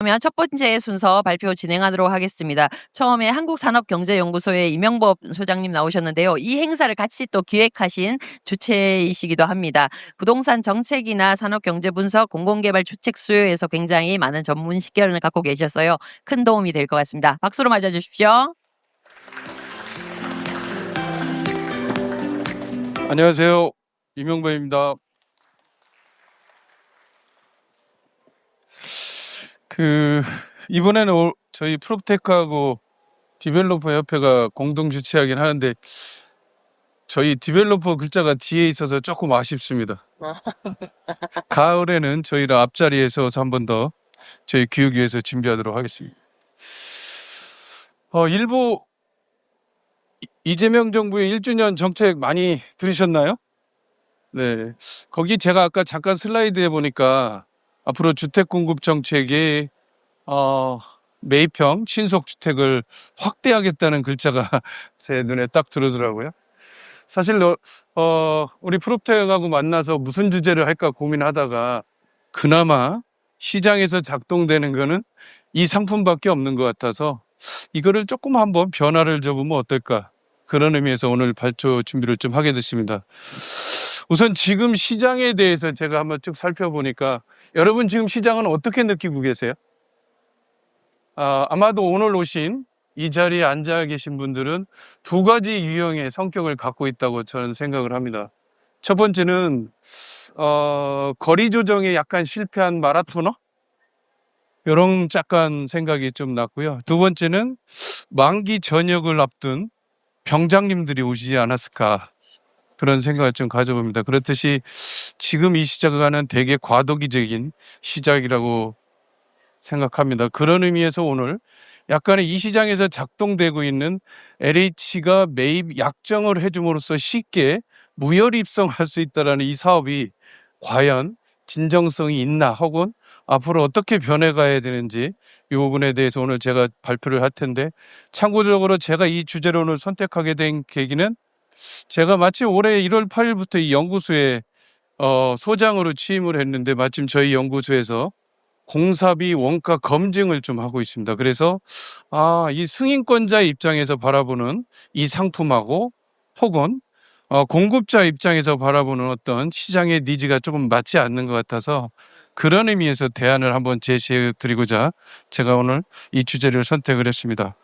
그러면 첫 번째 순서 발표 진행하도록 하겠습니다. 처음에 한국산업경제연구소의 이명법 소장님 나오셨는데요. 이 행사를 같이 또 기획하신 주체이시기도 합니다. 부동산 정책이나 산업경제 분석, 공공개발 주택 수요에서 굉장히 많은 전문 식견을 갖고 계셔서요. 큰 도움이 될 것 같습니다. 박수로 맞아주십시오. 안녕하세요. 이명범입니다. 이번에는 저희 프롭테크하고 디벨로퍼 협회가 공동 주최하긴 하는데 저희 디벨로퍼 글자가 뒤에 있어서 조금 아쉽습니다. 가을에는 저희랑 앞자리에 서서 한 번 더 저희 교육위에서 준비하도록 하겠습니다. 일부 이재명 정부의 1주년 정책 많이 들으셨나요? 네. 거기 제가 아까 잠깐 슬라이드에 보니까 앞으로 주택 공급 정책이 매입형 신속주택을 확대하겠다는 글자가 제 눈에 딱 들어오더라고요. 사실 우리 프롭텍하고 만나서 무슨 주제를 할까 고민하다가 그나마 시장에서 작동되는 거는 이 상품밖에 없는 것 같아서 이거를 조금 한번 변화를 줘보면 어떨까, 그런 의미에서 오늘 발표 준비를 좀 하게 됐습니다. 우선 지금 시장에 대해서 제가 한번 쭉 살펴보니까 여러분 지금 시장은 어떻게 느끼고 계세요? 아마도 오늘 오신 이 자리에 앉아 계신 분들은 두 가지 유형의 성격을 갖고 있다고 저는 생각을 합니다. 첫 번째는 거리 조정에 약간 실패한 마라토너? 이런 약간 생각이 좀 났고요. 두 번째는 만기 전역을 앞둔 병장님들이 오시지 않았을까, 그런 생각을 좀 가져봅니다. 그렇듯이 지금 이 시작은 되게 과도기적인 시작이라고 생각합니다. 그런 의미에서 오늘 약간의 이 시장에서 작동되고 있는 LH가 매입 약정을 해줌으로써 쉽게 무혈 입성할 수 있다는 이 사업이 과연 진정성이 있나, 혹은 앞으로 어떻게 변해가야 되는지 이 부분에 대해서 오늘 제가 발표를 할 텐데, 참고적으로 제가 이 주제를 오늘 선택하게 된 계기는 제가 마침 올해 1월 8일부터 이 연구소에 소장으로 취임을 했는데 마침 저희 연구소에서 공사비 원가 검증을 좀 하고 있습니다. 그래서 이 승인권자 입장에서 바라보는 이 상품하고 혹은 공급자 입장에서 바라보는 어떤 시장의 니즈가 조금 맞지 않는 것 같아서 그런 의미에서 대안을 한번 제시해 드리고자 제가 오늘 이 주제를 선택을 했습니다.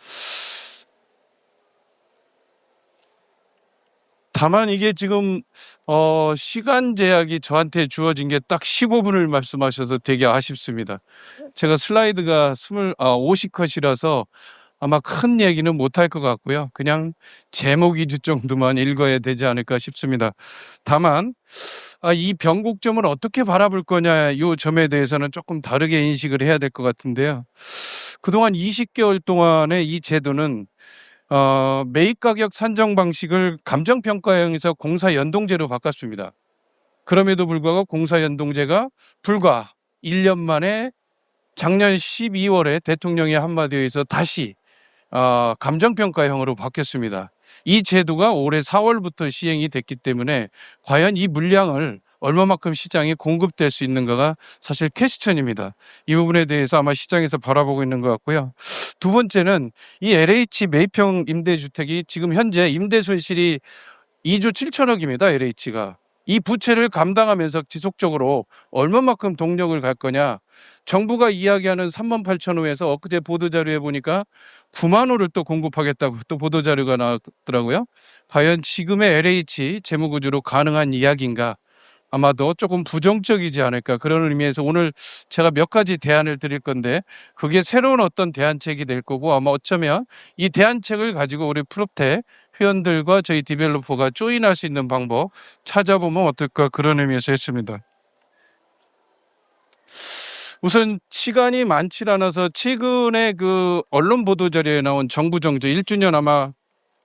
다만 이게 지금 시간 제약이 저한테 주어진 게 딱 15분을 말씀하셔서 되게 아쉽습니다. 제가 슬라이드가 50컷이라서 아마 큰 얘기는 못할 것 같고요. 그냥 제목 위주 정도만 읽어야 되지 않을까 싶습니다. 다만 이 변곡점을 어떻게 바라볼 거냐, 이 점에 대해서는 조금 다르게 인식을 해야 될 것 같은데요. 그동안 20개월 동안의 이 제도는 매입 가격 산정 방식을 감정평가형에서 공사연동제로 바꿨습니다. 그럼에도 불구하고 공사연동제가 불과 1년 만에 작년 12월에 대통령의 한마디에 의해서 다시 감정평가형으로 바뀌었습니다. 이 제도가 올해 4월부터 시행이 됐기 때문에 과연 이 물량을 얼마만큼 시장에 공급될 수 있는가가 사실 퀘스천입니다. 이 부분에 대해서 아마 시장에서 바라보고 있는 것 같고요. 두 번째는 이 LH 매입형 임대주택이 지금 현재 임대 손실이 2조 7천억입니다. LH가. 이 부채를 감당하면서 지속적으로 얼마만큼 동력을 갈 거냐. 정부가 이야기하는 3만 8천 호에서 엊그제 보도자료에 보니까 9만 호를 또 공급하겠다고 또 보도자료가 나왔더라고요. 과연 지금의 LH 재무구조로 가능한 이야기인가? 아마도 조금 부정적이지 않을까, 그런 의미에서 오늘 제가 몇 가지 대안을 드릴 건데 그게 새로운 어떤 대안책이 될 거고, 아마 어쩌면 이 대안책을 가지고 우리 프롭텍 회원들과 저희 디벨로퍼가 조인할 수 있는 방법 찾아보면 어떨까, 그런 의미에서 했습니다. 우선 시간이 많지 않아서 최근에 그 언론 보도자료에 나온 정부 정책 1주년 아마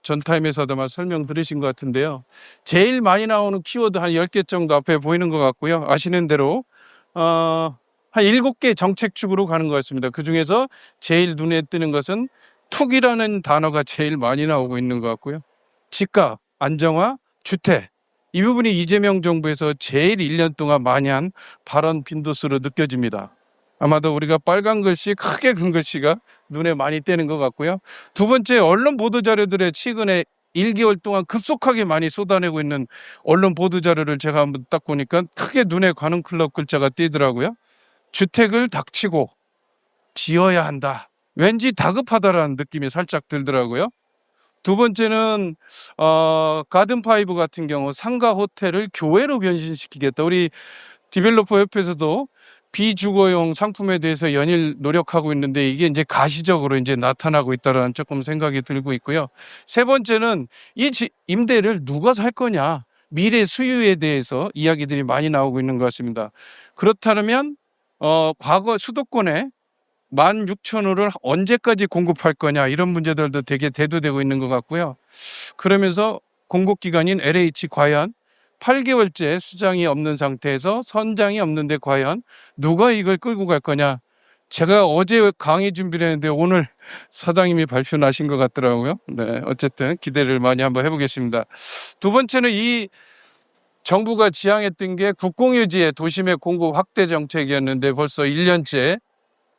전타임에서도 아마 설명 들으신 것 같은데요. 제일 많이 나오는 키워드 한 10개 정도 앞에 보이는 것 같고요. 아시는 대로 한 7개 정책축으로 가는 것 같습니다. 그중에서 제일 눈에 띄는 것은 투기라는 단어가 제일 많이 나오고 있는 것 같고요. 집값, 안정화, 주택, 이 부분이 이재명 정부에서 제일 1년 동안 많이 한 발언 빈도수로 느껴집니다. 아마도 우리가 빨간 글씨, 크게 큰 글씨가 눈에 많이 띄는 것 같고요. 두 번째, 언론 보도 자료들에 최근에 1개월 동안 급속하게 많이 쏟아내고 있는 언론 보도 자료를 제가 한번 딱 보니까 크게 눈에 가는 클럽 글자가 띄더라고요. 주택을 닥치고 지어야 한다. 왠지 다급하다라는 느낌이 살짝 들더라고요. 두 번째는 가든파이브 같은 경우 상가 호텔을 교외로 변신시키겠다. 우리 디벨로퍼 협회에서도 비주거용 상품에 대해서 연일 노력하고 있는데 이게 이제 가시적으로 이제 나타나고 있다라는 조금 생각이 들고 있고요. 세 번째는 이 임대를 누가 살 거냐. 미래 수요에 대해서 이야기들이 많이 나오고 있는 것 같습니다. 그렇다면 과거 수도권에 16,000호를 언제까지 공급할 거냐 이런 문제들도 되게 대두되고 있는 것 같고요. 그러면서 공급기관인 LH 과연 8개월째 수장이 없는 상태에서 선장이 없는데 과연 누가 이걸 끌고 갈 거냐. 제가 어제 강의 준비를 했는데 오늘 사장님이 발표나신 것 같더라고요. 네, 어쨌든 기대를 많이 한번 해보겠습니다. 두 번째는 이 정부가 지향했던 게 국공유지의 도심의 공급 확대 정책이었는데 벌써 1년째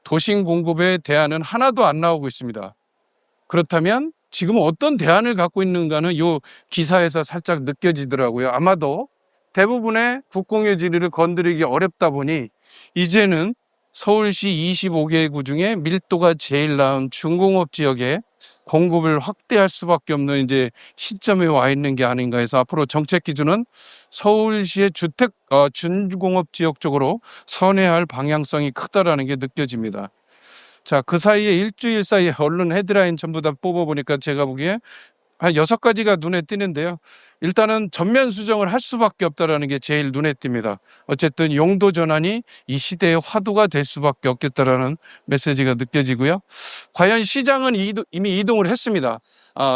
도심 공급의 대안은 하나도 안 나오고 있습니다. 그렇다면 지금 어떤 대안을 갖고 있는가는 이 기사에서 살짝 느껴지더라고요. 아마도 대부분의 국공유지를 건드리기 어렵다 보니 이제는 서울시 25개 구 중에 밀도가 제일 낮은 중공업 지역에 공급을 확대할 수밖에 없는 이제 시점에 와 있는 게 아닌가 해서 앞으로 정책 기준은 서울시의 주택 준공업 지역 쪽으로 선회할 방향성이 크다라는 게 느껴집니다. 자, 그 사이에 일주일 사이에 언론 헤드라인 전부 다 뽑아보니까 제가 보기에 한 6가지가 눈에 띄는데요. 일단은 전면 수정을 할 수밖에 없다라는 게 제일 눈에 띕니다. 어쨌든 용도 전환이 이 시대의 화두가 될 수밖에 없겠다라는 메시지가 느껴지고요. 과연 시장은 이미 이동을 했습니다.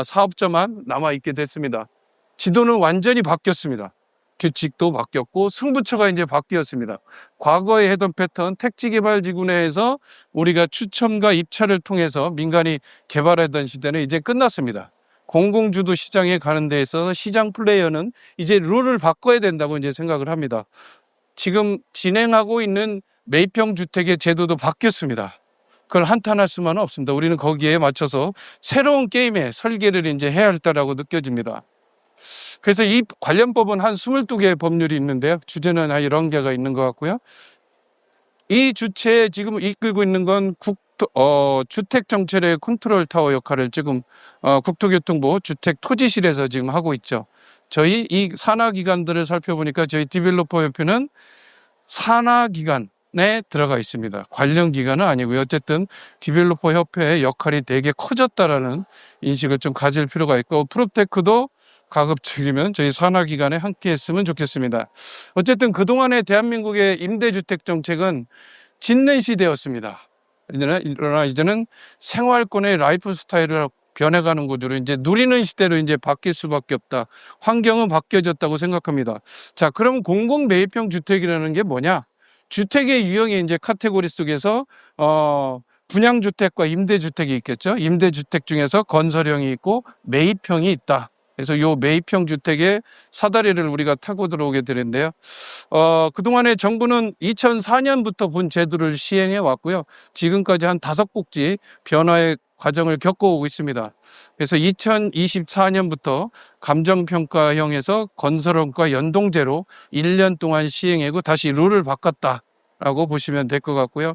사업자만 남아있게 됐습니다. 지도는 완전히 바뀌었습니다. 규칙도 바뀌었고 승부처가 이제 바뀌었습니다. 과거에 해던 패턴 택지개발지구 내에서 우리가 추첨과 입찰을 통해서 민간이 개발하던 시대는 이제 끝났습니다. 공공주도 시장에 가는 데 있어서 시장 플레이어는 이제 룰을 바꿔야 된다고 이제 생각을 합니다. 지금 진행하고 있는 매입형 주택의 제도도 바뀌었습니다. 그걸 한탄할 수만은 없습니다. 우리는 거기에 맞춰서 새로운 게임의 설계를 이제 해야 할다라고 느껴집니다. 그래서 이 관련법은 한 22개의 법률이 있는데요. 주제는 한 11개가 있는 것 같고요. 이 주체에 지금 이끌고 있는 건 주택정책의 컨트롤 타워 역할을 지금 국토교통부 주택토지실에서 지금 하고 있죠. 저희 이 산하기관들을 살펴보니까 저희 디벨로퍼 협회는 산하기관에 들어가 있습니다. 관련 기관은 아니고요. 어쨌든 디벨로퍼 협회의 역할이 되게 커졌다라는 인식을 좀 가질 필요가 있고 프롭테크도 가급적이면 저희 산하기관에 함께 했으면 좋겠습니다. 어쨌든 그동안의 대한민국의 임대주택 정책은 짓는 시대였습니다. 그러나 이제는 생활권의 라이프 스타일을 변해가는 구조로 이제 누리는 시대로 이제 바뀔 수밖에 없다. 환경은 바뀌어졌다고 생각합니다. 자, 그럼 공공 매입형 주택이라는 게 뭐냐? 주택의 유형의 이제 카테고리 속에서 분양주택과 임대주택이 있겠죠. 임대주택 중에서 건설형이 있고 매입형이 있다. 그래서 요 매입형 주택의 사다리를 우리가 타고 들어오게 되는데요. 그동안에 정부는 2004년부터 본 제도를 시행해 왔고요. 지금까지 한 5곡지 변화의 과정을 겪어오고 있습니다. 그래서 2024년부터 감정평가형에서 건설형과 연동제로 1년 동안 시행하고 다시 룰을 바꿨다라고 보시면 될 것 같고요.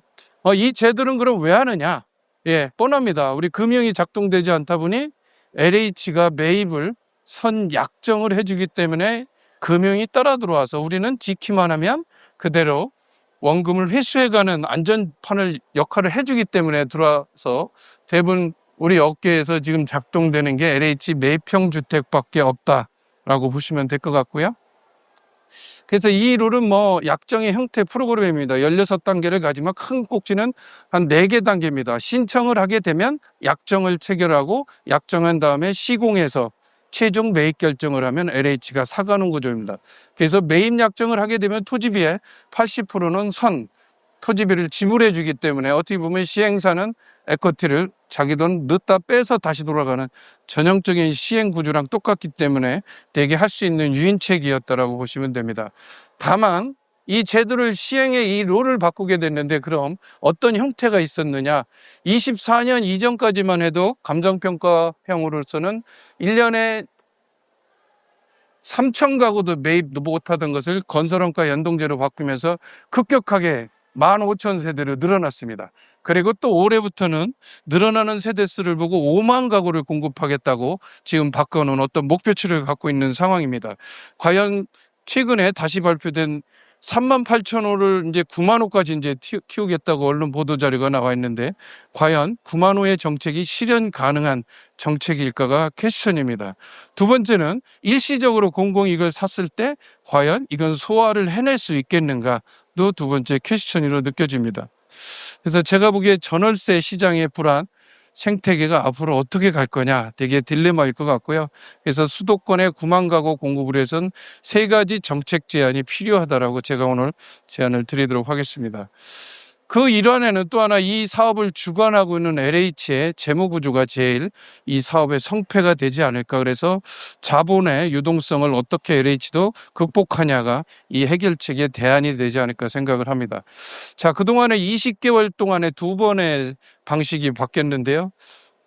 이 제도는 그럼 왜 하느냐? 예, 뻔합니다. 우리 금융이 작동되지 않다 보니 LH가 매입을 선약정을 해주기 때문에 금융이 따라 들어와서 우리는 지키만 하면 그대로 원금을 회수해가는 안전판을 역할을 해주기 때문에 들어와서 대부분 우리 업계에서 지금 작동되는 게 LH 매입형 주택밖에 없다라고 보시면 될 것 같고요. 그래서 이 룰은 약정의 형태 프로그램입니다. 16단계를 가지만 큰 꼭지는 한 4개 단계입니다. 신청을 하게 되면 약정을 체결하고 약정한 다음에 시공해서 최종 매입 결정을 하면 LH가 사가는 구조입니다. 그래서 매입 약정을 하게 되면 토지비의 80%는 토지비를 지불해 주기 때문에 어떻게 보면 시행사는 에쿼티를 자기 돈 넣다 빼서 다시 돌아가는 전형적인 시행 구조랑 똑같기 때문에 되게 할 수 있는 유인책이었다라고 보시면 됩니다. 다만 이 제도를 시행해 이 룰을 바꾸게 됐는데 그럼 어떤 형태가 있었느냐? 24년 이전까지만 해도 감정평가형으로서는 1년에 3,000가구도 매입 못하던 것을 건설원가 연동제로 바꾸면서 급격하게 15,000세대로 늘어났습니다. 그리고 또 올해부터는 늘어나는 세대 수를 보고 5만 가구를 공급하겠다고 지금 바꿔놓은 어떤 목표치를 갖고 있는 상황입니다. 과연 최근에 다시 발표된 38,000호를 이제 9만 호까지 이제 키우겠다고 언론 보도 자료가 나와 있는데 과연 9만 호의 정책이 실현 가능한 정책일까가 퀘스천입니다. 두 번째는 일시적으로 공공이익을 샀을 때 과연 이건 소화를 해낼 수 있겠는가도 두 번째 퀘스천으로 느껴집니다. 그래서 제가 보기에 전월세 시장의 불안, 생태계가 앞으로 어떻게 갈 거냐 되게 딜레마일 것 같고요. 그래서 수도권의 9만 가구 공급을 위해서는 세 가지 정책 제안이 필요하다라고 제가 오늘 제안을 드리도록 하겠습니다. 그 일환에는 또 하나 이 사업을 주관하고 있는 LH의 재무 구조가 제일 이 사업의 성패가 되지 않을까. 그래서 자본의 유동성을 어떻게 LH도 극복하냐가 이 해결책의 대안이 되지 않을까 생각을 합니다. 자, 그동안에 20개월 동안에 두 번의 방식이 바뀌었는데요.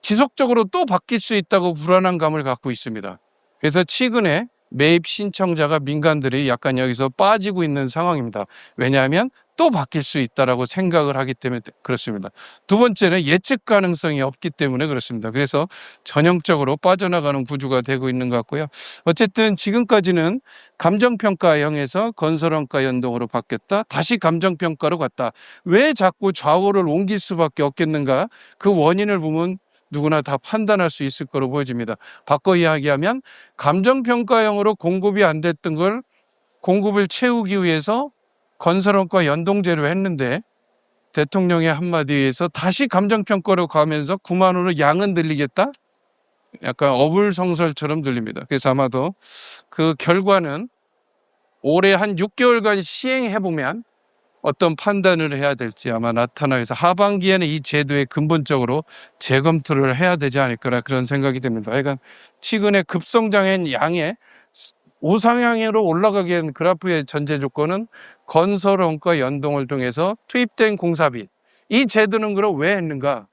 지속적으로 또 바뀔 수 있다고 불안한 감을 갖고 있습니다. 그래서 최근에 매입 신청자가 민간들이 약간 여기서 빠지고 있는 상황입니다. 왜냐하면 또 바뀔 수 있다라고 생각을 하기 때문에 그렇습니다. 두 번째는 예측 가능성이 없기 때문에 그렇습니다. 그래서 전형적으로 빠져나가는 구조가 되고 있는 것 같고요. 어쨌든 지금까지는 감정평가형에서 건설원가 연동으로 바뀌었다. 다시 감정평가로 갔다. 왜 자꾸 좌우를 옮길 수밖에 없겠는가? 그 원인을 보면 누구나 다 판단할 수 있을 거로 보여집니다. 바꿔 이야기하면 감정평가형으로 공급이 안 됐던 걸 공급을 채우기 위해서 건설원가 연동제로 했는데 대통령의 한마디에 의해서 다시 감정평가로 가면서 9만 원으로 양은 늘리겠다? 약간 어불성설처럼 들립니다. 그래서 아마도 그 결과는 올해 한 6개월간 시행해보면 어떤 판단을 해야 될지 아마 나타나서 하반기에는 이 제도에 근본적으로 재검토를 해야 되지 않을까 그런 생각이 듭니다. 그러니까 최근에 급성장한 양의 우상향으로 올라가게 한 그래프의 전제 조건은 건설원가 연동을 통해서 투입된 공사비. 이 제도는 그럼 왜 했는가?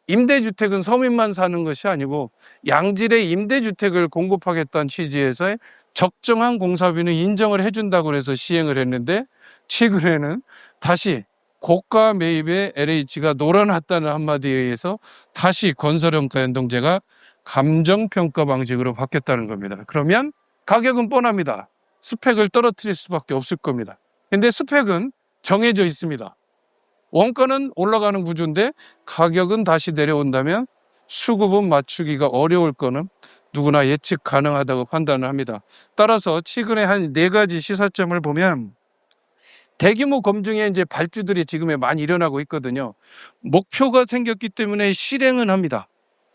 임대주택은 서민만 사는 것이 아니고 양질의 임대주택을 공급하겠다는 취지에서 적정한 공사비는 인정을 해준다고 해서 시행을 했는데 최근에는 다시 고가 매입에 LH가 놀아났다는 한마디에 의해서 다시 건설원가 연동제가 감정평가 방식으로 바뀌었다는 겁니다. 그러면 가격은 뻔합니다. 스펙을 떨어뜨릴 수밖에 없을 겁니다. 근데 스펙은 정해져 있습니다. 원가는 올라가는 구조인데 가격은 다시 내려온다면 수급은 맞추기가 어려울 거는 누구나 예측 가능하다고 판단을 합니다. 따라서 최근에 한 4가지 시사점을 보면 대규모 검증에 이제 발주들이 지금에 많이 일어나고 있거든요. 목표가 생겼기 때문에 실행은 합니다.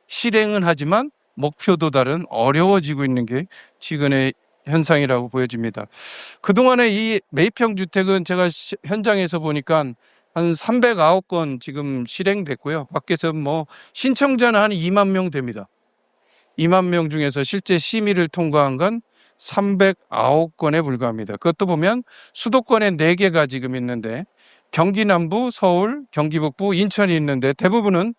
실행은 하지만 목표 도달은 어려워지고 있는 게 최근의 현상이라고 보여집니다. 그동안에 이 매입형 주택은 제가 현장에서 보니까 한 309건 지금 실행됐고요. 밖에서 뭐 신청자는 한 2만 명 됩니다. 2만 명 중에서 실제 심의를 통과한 건 309건에 불과합니다. 그것도 보면 수도권에 4개가 지금 있는데 경기 남부, 서울, 경기 북부, 인천이 있는데 대부분은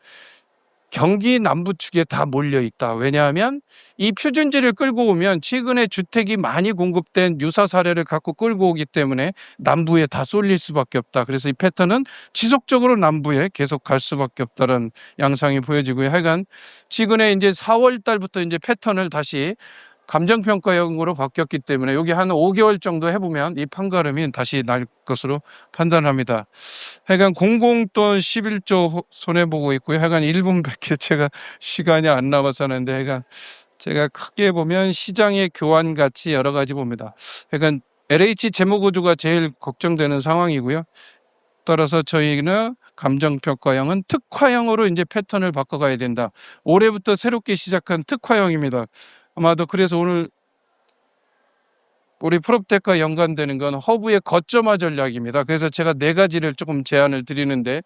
경기 남부 축에 다 몰려 있다. 왜냐하면 이 표준지를 끌고 오면 최근에 주택이 많이 공급된 유사 사례를 갖고 끌고 오기 때문에 남부에 다 쏠릴 수밖에 없다. 그래서 이 패턴은 지속적으로 남부에 계속 갈 수밖에 없다는 양상이 보여지고요. 하여간 최근에 이제 4월 달부터 이제 패턴을 다시 감정평가형으로 바뀌었기 때문에 여기 한 5개월 정도 해보면 이 판가름이 다시 날 것으로 판단합니다. 하여간 공공돈 11조 손해보고 있고요. 하여간 1분밖에 제가 시간이 안 남아서 하는데 하여간 제가 크게 보면 시장의 교환 가치 여러 가지 봅니다. 하여간 LH 재무구조가 제일 걱정되는 상황이고요. 따라서 저희는 감정평가형은 특화형으로 이제 패턴을 바꿔가야 된다. 올해부터 새롭게 시작한 특화형입니다. 아마도 그래서 오늘 우리 프롭텍과 연관되는 건 허브의 거점화 전략입니다. 그래서 제가 4가지를 조금 제안을 드리는데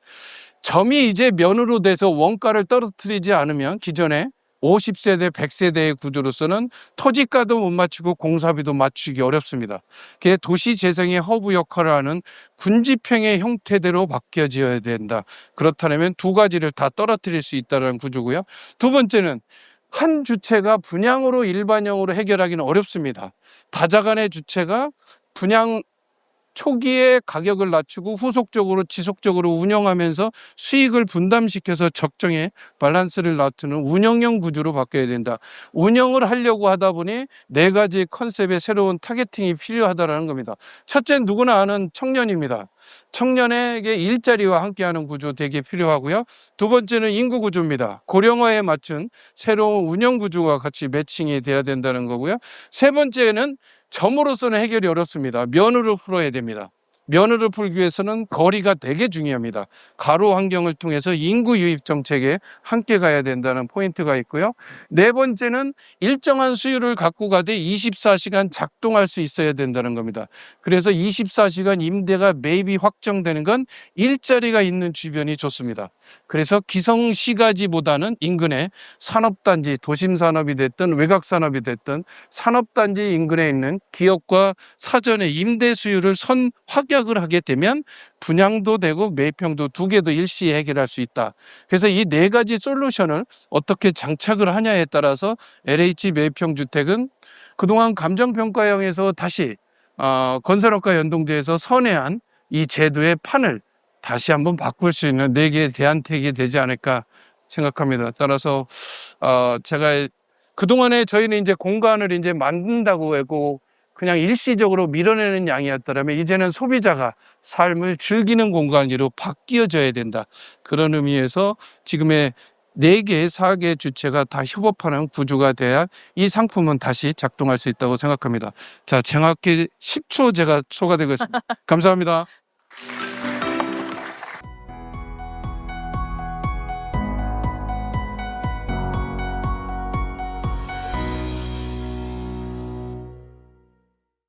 점이 이제 면으로 돼서 원가를 떨어뜨리지 않으면 기존에 50세대, 100세대의 구조로서는 토지가도 못 맞추고 공사비도 맞추기 어렵습니다. 그게 도시 재생의 허브 역할을 하는 군집행의 형태대로 바뀌어져야 된다. 그렇다면 두 가지를 다 떨어뜨릴 수 있다는 구조고요. 두 번째는 한 주체가 분양으로 일반형으로 해결하기는 어렵습니다. 다자간의 주체가 분양 초기에 가격을 낮추고 후속적으로 지속적으로 운영하면서 수익을 분담시켜서 적정의 밸런스를 낮추는 운영형 구조로 바뀌어야 된다. 운영을 하려고 하다 보니 네 가지 컨셉의 새로운 타겟팅이 필요하다는 겁니다. 첫째는 누구나 아는 청년입니다. 청년에게 일자리와 함께하는 구조 되게 필요하고요. 두 번째는 인구 구조입니다. 고령화에 맞춘 새로운 운영 구조가 같이 매칭이 돼야 된다는 거고요. 세 번째는 점으로서는 해결이 어렵습니다. 면으로 풀어야 됩니다. 면으로 풀기 위해서는 거리가 되게 중요합니다. 가로 환경을 통해서 인구 유입 정책에 함께 가야 된다는 포인트가 있고요. 네 번째는 일정한 수율을 갖고 가되 24시간 작동할 수 있어야 된다는 겁니다. 그래서 24시간 임대가 매입이 확정되는 건 일자리가 있는 주변이 좋습니다. 그래서 기성시가지보다는 인근에 산업단지, 도심산업이 됐든 외곽산업이 됐든 산업단지 인근에 있는 기업과 사전에 임대 수요를 확약을 하게 되면 분양도 되고 매입형도 두 개도 일시에 해결할 수 있다. 그래서 이 네 가지 솔루션을 어떻게 장착을 하냐에 따라서 LH 매입형 주택은 그동안 감정평가형에서 다시 건설업과 연동돼서 선회한 이 제도의 판을 다시 한번 바꿀 수 있는 네 개의 대안책이 되지 않을까 생각합니다. 따라서 제가 그동안에 저희는 이제 공간을 이제 만든다고 하고 그냥 일시적으로 밀어내는 양이었다면 이제는 소비자가 삶을 즐기는 공간으로 바뀌어져야 된다. 그런 의미에서 지금의 4개, 4개 주체가 다 협업하는 구조가 돼야 이 상품은 다시 작동할 수 있다고 생각합니다. 자, 정확히 10초 제가 소가되겠습니다. 감사합니다.